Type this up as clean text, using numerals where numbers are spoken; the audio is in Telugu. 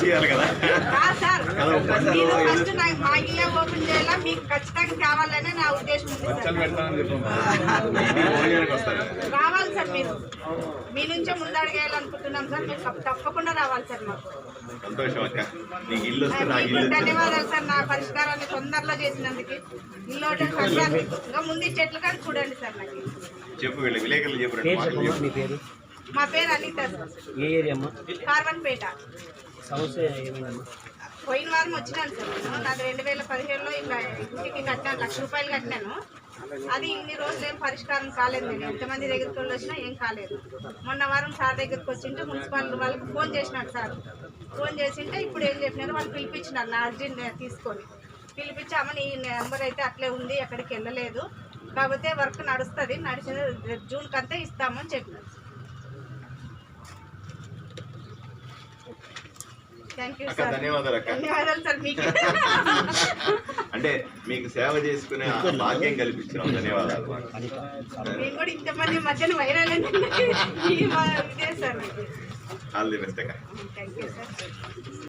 చేయాలి కదా. సార్ ఫస్ట్ నాకు మా ఇల్లే ఓపెన్ చేయాలా, మీకు ఖచ్చితంగా కావాలనే నా ఉద్దేశం ఉంది సార్. రావాలి సార్, మీరు మీ నుంచే ముందడిగేయాలనుకుంటున్నాం సార్. మీరు తప్పకుండా రావాలి సార్. మాకు సంతోషం అక్క. నీకు ఇల్లు వస్తే నాకు ఇల్లు. ధన్యవాదాలు సార్, నా పరిష్కారాన్ని తొందరలో చేసినందుకు. ఇల్లు ఇంకా ముందు చెట్లు కానీ చూడండి సార్. నాకు చెప్పు, వీళ్ళ విలేకరులు చెప్పు. మా పేరు అనిత సార్. ఏ ఏరియా అమ్మా? కార్వన్పేట. సమస్య ఏమైందమ్మా? పోయిన వారం వచ్చినాను సార్. నేను నాది 2017లో ఇలా ఇంటికి కట్టాను, ₹1,00,000 కట్టాను. అది ఇన్ని రోజులు ఏం పరిష్కారం కాలేదు. నేను ఎంతమంది దగ్గరికి వచ్చినా ఏం కాలేదు. మొన్న వారం సార్ దగ్గరికి వచ్చింటే మున్సిపాలిటీ వాళ్ళకి ఫోన్ చేసినాడు సార్. ఫోన్ చేసింటే ఇప్పుడు ఏం చెప్పినారు, వాళ్ళు పిలిపించినారు నా అర్జెంట్ తీసుకొని. పిలిపించామని ఈ నెంబర్ అయితే అట్లే ఉంది, ఎక్కడికి వెళ్ళలేదు, కాకపోతే వర్క్ నడుస్తుంది, నడిచిన జూన్కి అంతా ఇస్తామని చెప్పినారు. Thank you sir. ధన్యవాదాలు అక్క. ధన్యవాదాలు సార్. మీకు అంటే మీకు సేవ చేసుకునే భాగ్యం కల్పించినాం. ధన్యవాదాలు. నేను కూడా ఇంతమంది మధ్యన వైరల్ ఇదే సార్. ఆల్ ది బెస్ట్ అక్క. Thank you sir.